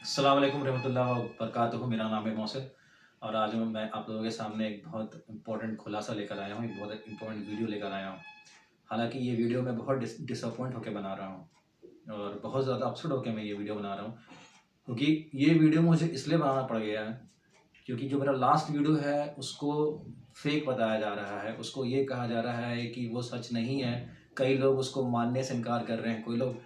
अस्सलाम वालेकुम रहमतुल्लाहि व बरकातुहू। मेरा नाम है मोहसिन और आज मैं आप लोगों के सामने एक बहुत इम्पोर्टेंट खुलासा लेकर आया हूँ, एक बहुत इम्पोर्टेंट वीडियो लेकर आया हूँ। हालाँकि ये वीडियो मैं बहुत डिसअपॉइंट होकर बना रहा हूँ और बहुत ज़्यादा अपसेट होकर मैं ये वीडियो बना रहा हूँ, क्योंकि ये वीडियो मुझे इसलिए बनाना पड़ गया है क्योंकि जो मेरा लास्ट वीडियो है उसको फेक बताया जा रहा है। उसको ये कहा जा रहा है कि वो सच नहीं है। कई लोग उसको मानने से इनकार कर रहे हैं, कोई लोग,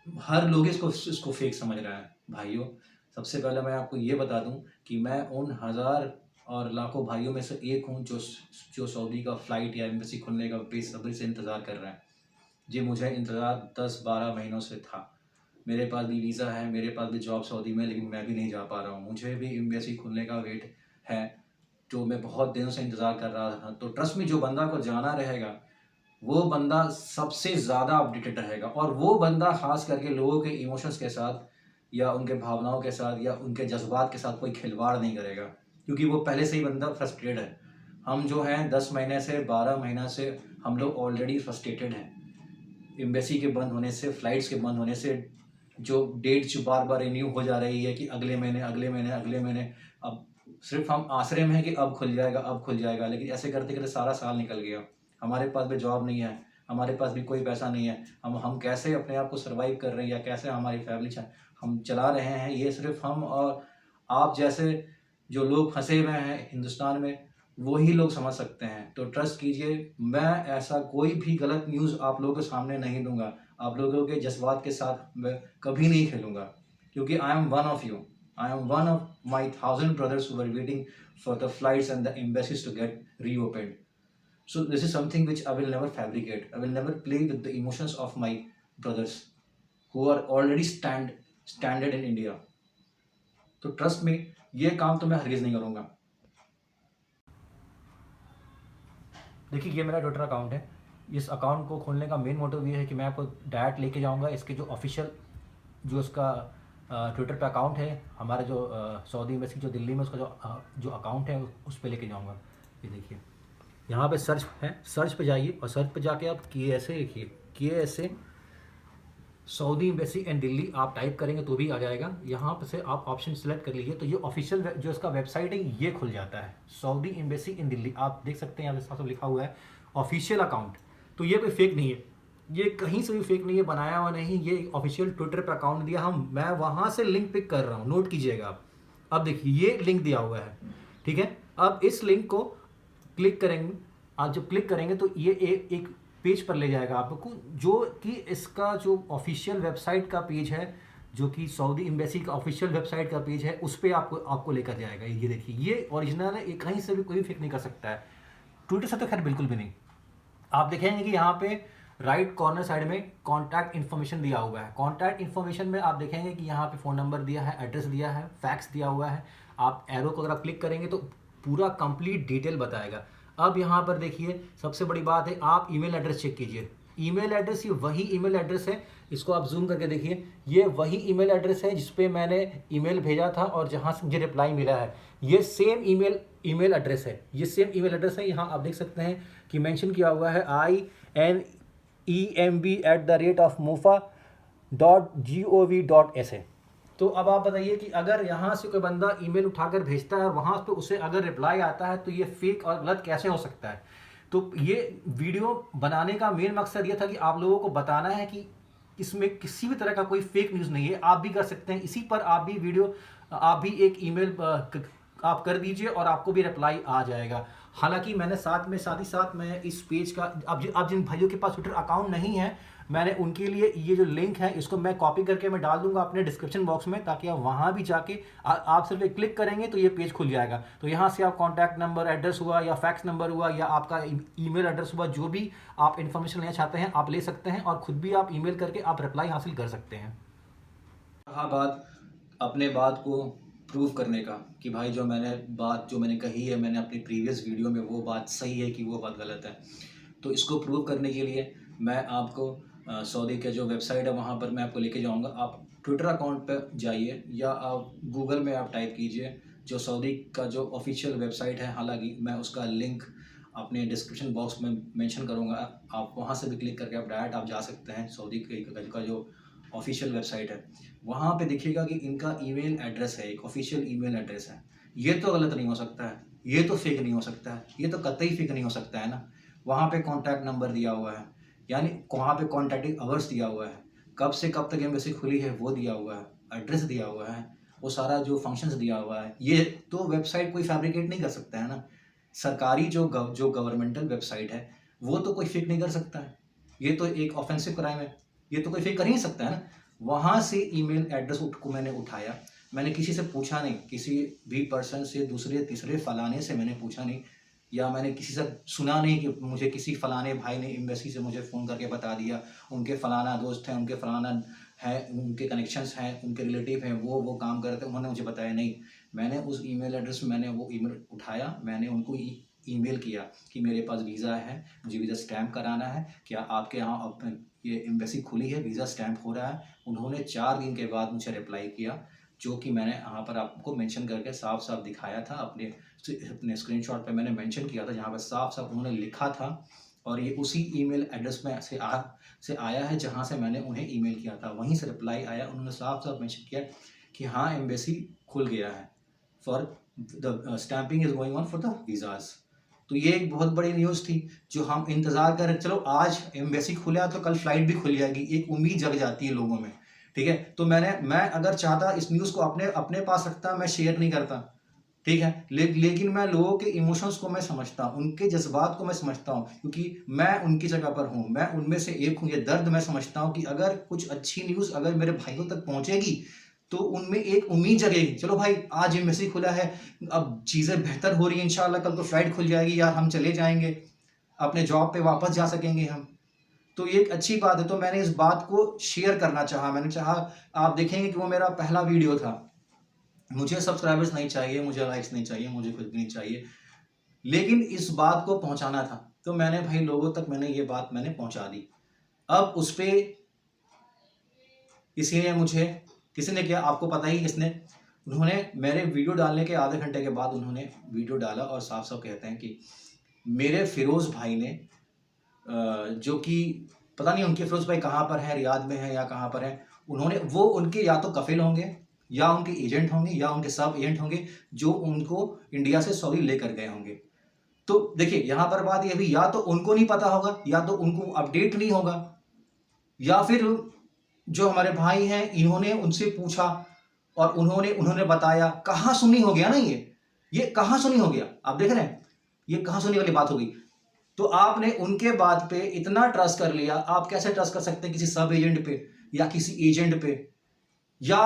हर लोग इसको फेक समझ रहा है। भाइयों, सबसे पहले मैं आपको ये बता दूं कि मैं उन हज़ार और लाखों भाइयों में से एक हूं जो सऊदी का फ़्लाइट या एम्बेसी खुलने का बेसब्री से इंतज़ार कर रहे हैं। जी, मुझे इंतज़ार 10-12 महीनों से था। मेरे पास भी वीज़ा है, मेरे पास भी जॉब सऊदी में, लेकिन मैं भी नहीं जा पा रहा हूँ। मुझे भी एम्बेसी खुलने का वेट है, जो मैं बहुत दिनों से इंतज़ार कर रहा था। तो ट्रस्ट में, जो बंदा को जाना रहेगा वो बंदा सबसे ज़्यादा अपडेटेड रहेगा, और वो बंदा ख़ास करके लोगों के इमोशंस के साथ या उनके भावनाओं के साथ या उनके जज़्बात के साथ कोई खिलवाड़ नहीं करेगा, क्योंकि वो पहले से ही बंदा फ्रस्ट्रेटेड है। हम जो हैं 10 महीने से 12 महीना से हम लोग ऑलरेडी फ्रस्ट्रेटेड हैं। एम्बेसी के बंद होने से, फ़्लाइट्स के बंद होने से, जो डेट जो बार-बार रिन्यू हो जा रही है कि अगले महीने, अगले महीने, अगले महीने। अब सिर्फ़ हम आसरे में हैं कि अब खुल जाएगा, अब खुल जाएगा, लेकिन ऐसे करते-करते सारा साल निकल गया। हमारे पास भी जॉब नहीं है, हमारे पास भी कोई पैसा नहीं है। हम कैसे अपने आप को सर्वाइव कर रहे हैं या कैसे हमारी फैमिली हम चला रहे हैं, ये सिर्फ़ हम और आप जैसे जो लोग फँसे हुए हैं हिंदुस्तान में, वही लोग समझ सकते हैं। तो ट्रस्ट कीजिए, मैं ऐसा कोई भी गलत न्यूज़ आप लोगों के सामने नहीं दूँगा। आप लोगों के जज़्बात के साथ मैं कभी नहीं खेलूँगा, क्योंकि I am one of you. I am one of my 1000 brothers who are waiting for the flights and the embassies to get reopened. So this is something which I will never fabricate. I will never play with the emotions of my brothers who are already standard in India. तो trust में, ये काम तो मैं हरगिज़ नहीं करूँगा। देखिए, ये मेरा ट्विटर अकाउंट है। इस अकाउंट को खोलने का मेन मोटिव ये है कि मैं आपको डायरेक्ट लेके जाऊंगा इसके जो ऑफिशियल, जो इसका ट्विटर पे अकाउंट है, हमारा जो सऊदी एम्बेसी जो दिल्ली में, उसका जो अकाउंट है उस पे लेके जाऊंगा। ये देखिए, यहाँ पे सर्च है, सर्च पे जाइए और सर्च पे जाके आप KSA लिखिए, KSA Saudi embassy and Delhi आप टाइप करेंगे तो भी आ जाएगा। यहाँ पे से आप ऑप्शन सेलेक्ट कर लीजिए तो ये ऑफिशियल जो इसका वेबसाइट है ये खुल जाता है, सऊदी एम्बेसी इन दिल्ली। आप देख सकते हैं, यहाँ पे सब लिखा हुआ है ऑफिशियल अकाउंट। तो ये कोई फेक नहीं है, ये कहीं से भी फेक नहीं है, बनाया हुआ नहीं, ये ऑफिशियल ट्विटर पे अकाउंट दिया हम, मैं वहाँ से लिंक पिक कर रहा हूँ, नोट कीजिएगा आप। अब देखिए, ये लिंक दिया हुआ है, ठीक है। अब इस लिंक को क्लिक करेंगे, आप जब क्लिक करेंगे तो ये एक पेज पर ले जाएगा आपको, जो कि इसका जो ऑफिशियल वेबसाइट का पेज है, जो कि सऊदी एम्बेसी का ऑफिशियल वेबसाइट का पेज है, उस पर आपको लेकर जाएगा। ये देखिए, ये ओरिजिनल है, ये कहीं से भी कोई फेक नहीं कर सकता है, ट्विटर से तो खैर बिल्कुल भी नहीं। आप देखेंगे कि यहाँ पे राइट कॉर्नर साइड में कॉन्टैक्ट इन्फॉर्मेशन दिया हुआ है। कॉन्टैक्ट इन्फॉर्मेशन में आप देखेंगे कि यहाँ पे फ़ोन नंबर दिया है, एड्रेस दिया है, फैक्स दिया हुआ है। आप एरो को अगर आप क्लिक करेंगे तो पूरा कंप्लीट डिटेल बताएगा। अब यहाँ पर देखिए, सबसे बड़ी बात है, आप ईमेल एड्रेस चेक कीजिए। ईमेल एड्रेस, ये वही ईमेल एड्रेस है, इसको आप जूम करके देखिए, ये वही ईमेल एड्रेस है जिस पे मैंने ईमेल भेजा था और जहाँ से मुझे रिप्लाई मिला है। ये सेम ईमेल एड्रेस है, ये सेम ईमेल एड्रेस है। यहाँ आप देख सकते हैं कि मेंशन किया हुआ है INEMB@mofa.gov.sa। तो अब आप बताइए कि अगर यहाँ से कोई बंदा ईमेल उठाकर भेजता है और वहाँ पे उसे अगर रिप्लाई आता है तो ये फेक और गलत कैसे हो सकता है। तो ये वीडियो बनाने का मेन मकसद ये था कि आप लोगों को बताना है कि इसमें किसी भी तरह का कोई फेक न्यूज़ नहीं है। आप भी कर सकते हैं, इसी पर आप भी वीडियो, आप भी एक ईमेल आप कर दीजिए और आपको भी रिप्लाई आ जाएगा। हालांकि मैंने साथ ही साथ मैं इस पेज का, अब जिन भाइयों के पास ट्विटर अकाउंट नहीं है, मैंने उनके लिए ये जो लिंक है इसको मैं कॉपी करके मैं डाल दूंगा अपने डिस्क्रिप्शन बॉक्स में, ताकि आप वहाँ भी जाके आप सिर्फ एक क्लिक करेंगे तो ये पेज खुल जाएगा। तो यहाँ से आप कॉन्टैक्ट नंबर, एड्रेस हुआ या फैक्स नंबर हुआ या आपका ईमेल एड्रेस हुआ, जो भी आप इन्फॉर्मेशन लेना चाहते हैं आप ले सकते हैं, और खुद भी आप ईमेल करके आप रिप्लाई हासिल कर सकते हैं। हाँ, बात अपने बात को प्रूव करने का कि भाई जो मैंने कही है, मैंने अपनी प्रीवियस वीडियो में, वो बात सही है कि वो बात गलत है। तो इसको प्रूव करने के लिए मैं आपको सऊदी के जो वेबसाइट है वहाँ पर मैं आपको लेके जाऊँगा। आप ट्विटर अकाउंट पर जाइए या आप गूगल में आप टाइप कीजिए जो सऊदी का जो ऑफिशियल वेबसाइट है। हालांकि मैं उसका लिंक अपने डिस्क्रिप्शन बॉक्स में मेंशन करूँगा, आप वहाँ से भी क्लिक करके आप डायरेक्ट आप जा सकते हैं। सऊदी का जो ऑफिशियल वेबसाइट है, वहाँ पे दिखेगा कि इनका ईमेल एड्रेस है, एक ऑफिशियल ईमेल एड्रेस है। ये तो गलत नहीं हो सकता है, ये तो फेक नहीं हो सकता है, ये तो कतई फेक नहीं हो सकता है ना। वहाँ पे कॉन्टैक्ट नंबर दिया हुआ है, यानी वहाँ पे कॉन्टैक्टिंग आवर्स दिया हुआ है, कब से कब तक एम्बेसी खुली है वो दिया हुआ है, एड्रेस दिया हुआ है, वो सारा जो फंक्शंस दिया हुआ है। ये तो वेबसाइट कोई फैब्रिकेट नहीं कर सकता है ना। सरकारी जो गवर्नमेंटल वेबसाइट है वो तो कोई फेक नहीं कर सकता है। ये तो एक ऑफेंसिव क्राइम है, ये तो कोई फेक कर ही नहीं सकता है ना। वहाँ से ईमेल एड्रेस को मैंने उठाया, मैंने किसी से पूछा नहीं, किसी भी पर्सन से, दूसरे तीसरे फलाने से मैंने पूछा नहीं, या मैंने किसी से सुना नहीं कि मुझे किसी फलाने भाई ने एम्बेसी से मुझे फ़ोन करके बता दिया, उनके फलाना दोस्त हैं, उनके फलाना है, उनके कनेक्शंस हैं, उनके रिलेटिव हैं, वो काम करते हैं, उन्होंने मुझे बताया नहीं। मैंने उस ईमेल एड्रेस मैंने वो ईमेल उठाया, मैंने उनको ईमेल किया कि मेरे पास वीज़ा है, मुझे वीज़ा स्टैम्प कराना है, क्या आपके यहाँ ये एम्बेसी खुली है, वीज़ा स्टैम्प हो रहा है। उन्होंने 4 दिन के बाद मुझे रिप्लाई किया, जो कि मैंने यहाँ पर आपको मेंशन करके साफ साफ दिखाया था, अपने स्क्रीनशॉट पे मैंने मेंशन किया था, जहाँ पर साफ साफ उन्होंने लिखा था, और ये उसी ईमेल एड्रेस में से आया है जहाँ से मैंने उन्हें ईमेल किया था, वहीं से रिप्लाई आया। उन्होंने साफ साफ मेंशन किया कि हाँ एम्बेसी खुल गया है, for the stamping is going on for the visas. तो ये एक बहुत बड़ी न्यूज़ थी जो हम इंतज़ार कर रहे, चलो आज एम्बेसी खुला तो कल फ्लाइट भी खुल जाएगी, एक उम्मीद जग जाती है लोगों में, ठीक है। तो मैं अगर चाहता इस न्यूज़ को अपने पास रखता, मैं शेयर नहीं करता, ठीक है। लेकिन मैं लोगों के इमोशंस को मैं समझता हूँ, उनके जज्बात को मैं समझता हूँ, क्योंकि मैं उनकी जगह पर हूँ, मैं उनमें से एक हूँ। ये दर्द मैं समझता हूँ कि अगर कुछ अच्छी न्यूज़ अगर मेरे भाइयों तक पहुँचेगी तो उनमें एक उम्मीद जगेगी, चलो भाई आज एम्बेसी खुला है, अब चीज़ें बेहतर हो रही हैं, इंशाल्लाह कल तो फ्लाइट खुल जाएगी यार, हम चले जाएंगे, अपने जॉब पे वापस जा सकेंगे हम। तो ये एक अच्छी बात है, तो मैंने इस बात को शेयर करना चाहा। मैंने चाहा, आप देखेंगे कि वो मेरा पहला वीडियो था। मुझे सब्सक्राइबर्स नहीं चाहिए, मुझे लाइक्स नहीं चाहिए, मुझे कुछ भी नहीं चाहिए, लेकिन इस बात को पहुंचाना था, तो मैंने भाई लोगों तक मैंने ये बात मैंने पहुंचा दी। अब उस पर किसी ने किया, आपको पता ही किसने, उन्होंने मेरे वीडियो डालने के आधे घंटे के बाद उन्होंने वीडियो डाला और साफ साफ कहते हैं कि मेरे फिरोज़ भाई ने, जो कि पता नहीं उनके फिरोज़ भाई कहाँ पर हैं, रियाद में हैं या कहाँ पर हैं, उन्होंने वो उनके या तो कफिल होंगे या उनके एजेंट होंगे या उनके सब एजेंट होंगे जो उनको इंडिया से सऊदी लेकर गए होंगे। तो देखिए यहाँ पर बात ये भी, या तो उनको नहीं पता होगा, या तो उनको अपडेट नहीं होगा, या फिर जो हमारे भाई हैं इन्होंने उनसे पूछा और उन्होंने बताया। कहाँ सुनी हो गया ना, ये कहाँ सुनी हो गया, आप देख रहे हैं, ये कहाँ सुनी वाली बात हो गई। तो आपने उनके बात पे इतना ट्रस्ट कर लिया, आप कैसे ट्रस्ट कर सकते हैं किसी सब एजेंट पे या किसी एजेंट पे, या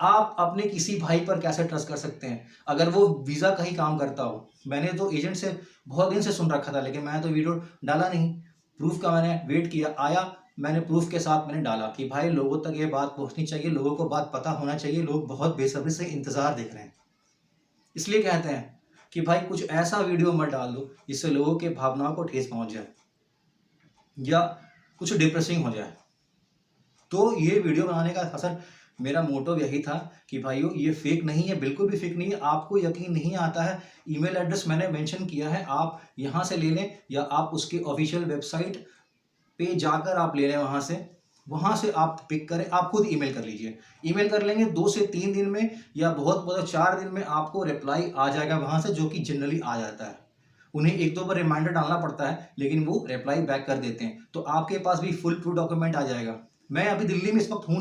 आप अपने किसी भाई पर कैसे ट्रस्ट कर सकते हैं अगर वो वीज़ा का ही काम करता हो। मैंने तो एजेंट से बहुत दिन से सुन रखा था, लेकिन मैं तो वीडियो डाला नहीं, प्रूफ का मैंने वेट किया, आया, मैंने प्रूफ के साथ मैंने डाला कि भाई लोगों तक ये बात पहुंचनी चाहिए, लोगों को बात पता होना चाहिए, लोग बहुत बेसब्री से इंतज़ार देख रहे हैं। इसलिए कहते हैं कि भाई कुछ ऐसा वीडियो मत डाल दो जिससे लोगों के भावनाओं को ठेस पहुंच जाए या कुछ डिप्रेसिंग हो जाए। तो ये वीडियो बनाने का असल मेरा मोटिव यही था कि भाइयों ये फेक नहीं है, बिल्कुल भी फेक नहीं है। आपको यकीन नहीं आता है, ईमेल एड्रेस मैंने मेंशन किया है, आप यहाँ से ले लें या आप उसकी ऑफिशियल वेबसाइट पे जाकर आप ले लें, वहाँ से आप पिक करें, आप खुद ईमेल कर लीजिए। ईमेल कर लेंगे 2 से 3 दिन में या बहुत 4 दिन में आपको रिप्लाई आ जाएगा वहाँ से, जो कि जनरली आ जाता है। उन्हें 1-2 बार रिमाइंडर डालना पड़ता है, लेकिन वो रिप्लाई बैक कर देते हैं, तो आपके पास भी फुल प्रूफ डॉक्यूमेंट आ जाएगा। मैं अभी दिल्ली में इस वक्त हूँ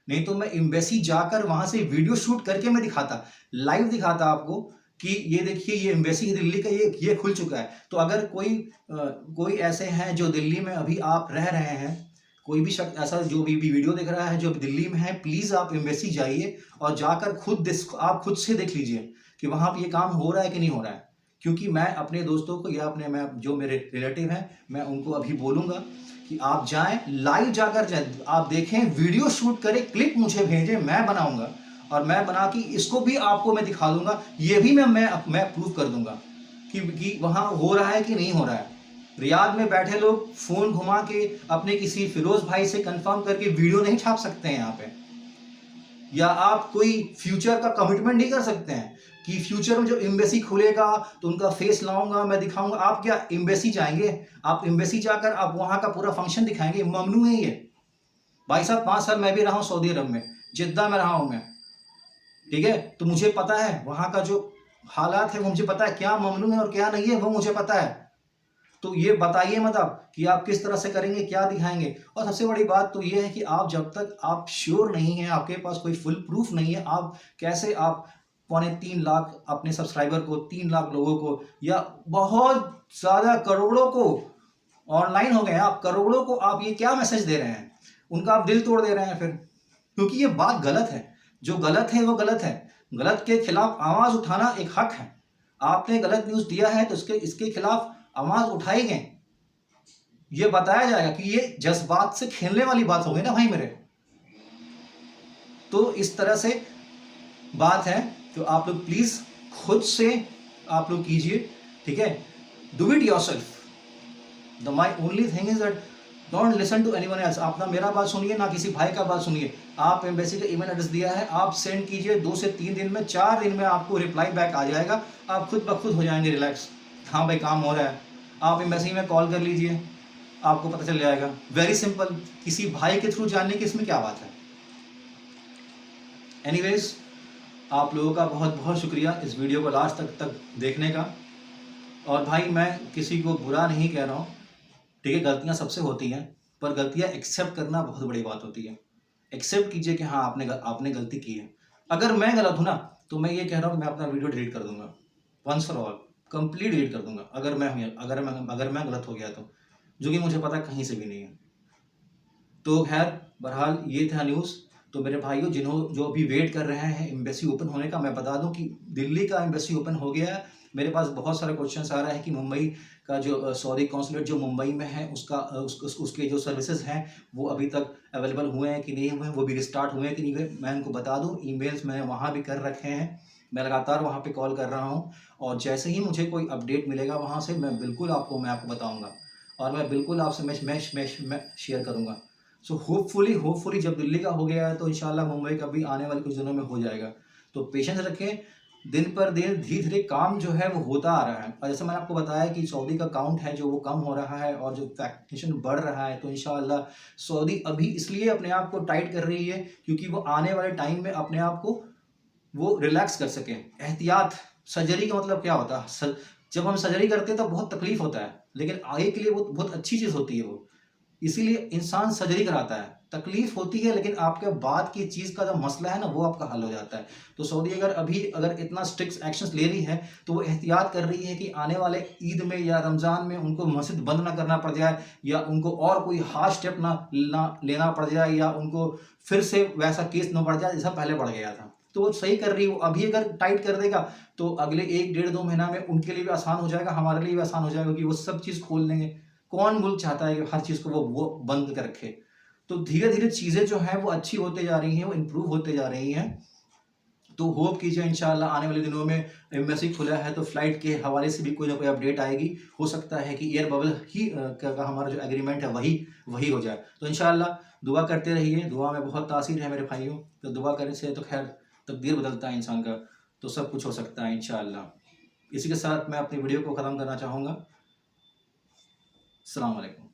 नहीं तो मैं एम्बेसी जाकर वहाँ से वीडियो शूट करके मैं दिखाता, लाइव दिखाता आपको कि ये देखिए ये एम्बेसी दिल्ली का ये खुल चुका है। तो अगर कोई ऐसे हैं जो दिल्ली में अभी आप रह रहे हैं, कोई भी शख्स ऐसा जो भी वीडियो देख रहा है जो दिल्ली में है, प्लीज़ आप एम्बेसी जाइए और जाकर आप खुद से देख लीजिए कि वहाँ पर ये काम हो रहा है कि नहीं हो रहा है। क्योंकि मैं अपने दोस्तों को या मैं जो मेरे रिलेटिव हैं, मैं उनको अभी बोलूँगा कि आप जाएं, लाइव जाकर जाएं, आप देखें, वीडियो शूट करें, क्लिप मुझे भेजें, मैं बनाऊंगा और मैं बना के इसको भी आपको मैं दिखा दूंगा, ये भी मैं प्रूफ कर दूंगा कि वहाँ हो रहा है कि नहीं हो रहा है। रियाद में बैठे लोग फ़ोन घुमा के अपने किसी फिरोज़ भाई से कंफर्म करके वीडियो नहीं छाप सकते हैं यहाँ पे, या आप कोई फ्यूचर का कमिटमेंट नहीं कर सकते हैं कि फ्यूचर में जब एम्बेसी खुलेगा तो उनका फेस लाऊंगा, मैं दिखाऊंगा। आप क्या एम्बेसी जाएंगे, आप एम्बेसी जाकर आप वहाँ का पूरा फंक्शन दिखाएंगे? ममनू है ये। भाई साहब 5 साल मैं भी रहा हूँ सऊदी अरब में, जिद्दा में रहा हूँ मैं, ठीक है, तो मुझे पता है वहाँ का जो हालात है वो मुझे पता है, क्या ममनू है और क्या नहीं है वो मुझे पता है। तो ये बताइए मत आप कि आप किस तरह से करेंगे, क्या दिखाएंगे। और सबसे बड़ी बात तो ये है कि आप जब तक आप श्योर नहीं है, आपके पास कोई फुल प्रूफ नहीं है, आप कैसे आप 2.25 लाख अपने सब्सक्राइबर को, 3 लाख लोगों को, या बहुत ज़्यादा करोड़ों को ऑनलाइन हो गए हैं, आप करोड़ों को आप ये क्या मैसेज दे रहे हैं, उनका आप दिल तोड़ दे रहे हैं फिर, क्योंकि ये बात गलत है। जो गलत है वो गलत है, गलत के खिलाफ आवाज उठाना एक हक है। आपने गलत न्यूज दिया है तो इसके खिलाफ आवाज उठाई गई, ये बताया जाएगा कि ये जज्बात से खेलने वाली बात हो गई ना भाई मेरे। तो इस तरह से बात है, तो आप लोग प्लीज खुद से आप लोग कीजिए, ठीक है, do it yourself. The my only thing is that don't listen to anyone else. आप ना मेरा बात सुनिए ना किसी भाई का बात सुनिए। आप एम्बेसी का ईमेल एड्रेस दिया है, आप सेंड कीजिए, 2 से 3 दिन में, 4 दिन में आपको रिप्लाई बैक आ जाएगा, आप खुद ब खुद हो जाएंगे रिलैक्स। हाँ भाई काम हो रहा है, आप एम्बेसी में कॉल कर लीजिए, आपको पता चल जाएगा। वेरी सिंपल, किसी भाई के थ्रू जानने की इसमें क्या बात है। एनीवेज, आप लोगों का बहुत बहुत शुक्रिया इस वीडियो को लास्ट तक देखने का। और भाई मैं किसी को बुरा नहीं कह रहा हूँ, ठीक है, गलतियाँ सबसे होती हैं, पर गलतियाँ एक्सेप्ट करना बहुत बड़ी बात होती है। एक्सेप्ट कीजिए कि हाँ आपने गलती की है। अगर मैं गलत हूँ ना तो मैं ये कह रहा हूँ मैं अपना वीडियो डिलीट कर दूंगा, once for all, complete delete कर दूंगा अगर मैं गलत हो गया तो, जो कि मुझे पता कहीं से भी नहीं है। तो खैर बहरहाल ये था न्यूज़। तो मेरे भाइयों जो अभी वेट कर रहे हैं एम्बेसी ओपन होने का, मैं बता दूं कि दिल्ली का एम्बेसी ओपन हो गया है। मेरे पास बहुत सारे क्वेश्चंस आ रहा है कि मुंबई का जो सऊदी कॉन्सुलेट जो मुंबई में है उसके जो सर्विसेज हैं वो अभी तक अवेलेबल हुए हैं कि नहीं हुए हैं, वो भी रिस्टार्ट हुए हैं कि नहीं हुए। मैं उनको बता दूं, ईमेल्स मैंने वहाँ भी कर रखे हैं, मैं लगातार वहाँ पे कॉल कर रहा हूँ, और जैसे ही मुझे कोई अपडेट मिलेगा वहाँ से मैं आपको बताऊँगा, और मैं बिल्कुल आपसे मैं शेयर करूँगा। सो होपफुली जब दिल्ली का हो गया है तो इंशाल्लाह मुंबई का भी आने वाले कुछ दिनों में हो जाएगा। तो पेशेंस रखें, दिन पर दिन धीरे धीरे काम जो है वो होता आ रहा है। और जैसे मैंने आपको बताया कि सऊदी का काउंट है जो वो कम हो रहा है और जो वैक्सीनेशन बढ़ रहा है, तो इंशाल्लाह सऊदी अभी इसलिए अपने आप को टाइट कर रही है क्योंकि वो आने वाले टाइम में अपने आप को वो रिलैक्स कर सकें। एहतियात, सर्जरी का मतलब क्या होता है, जब हम सर्जरी करते हैं तो बहुत तकलीफ होता है, लेकिन आगे के लिए वो बहुत अच्छी चीज़ होती है वो, इसीलिए इंसान सर्जरी कराता है। तकलीफ होती है लेकिन आपके बाद की चीज़ का जो मसला है ना वो आपका हल हो जाता है। तो सऊदी अगर इतना स्ट्रिक्ट एक्शंस ले रही है तो वो एहतियात कर रही है कि आने वाले ईद में या रमज़ान में उनको मस्जिद बंद ना करना पड़ जाए, या उनको और कोई हार्ड स्टेप ना लेना पड़ जाए, या उनको फिर से वैसा केस ना बढ़ जाए जैसा पहले बढ़ गया था। तो वो सही कर रही है। वो अभी अगर टाइट कर देगा तो अगले 1-1.5-2 महीना में उनके लिए भी आसान हो जाएगा, हमारे लिए भी आसान हो जाएगा, क्योंकि वो सब चीज़ खोल देंगे। कौन मुल्क चाहता है कि हर चीज़ को वो बंद कर रखे। तो धीरे धीरे चीज़ें जो हैं वो अच्छी होते जा रही हैं, वो इम्प्रूव होते जा रही हैं। तो होप कीजिए इंशाल्लाह आने वाले दिनों में एम्बेसी खुला है तो फ्लाइट के हवाले से भी कोई ना कोई अपडेट आएगी। हो सकता है कि एयर बबल ही का हमारा जो एग्रीमेंट है वही हो जाए। तो इंशाल्लाह दुआ करते रहिए, दुआ में बहुत तासीर है मेरे भाइयों। तो दुआ करने से तो खैर तकदीर बदलता है इंसान का, तो सब कुछ हो सकता है इंशाल्लाह। इसी के साथ मैं अपनी वीडियो को ख़त्म करना चाहूँगा। अस्सलाम वालेकुम।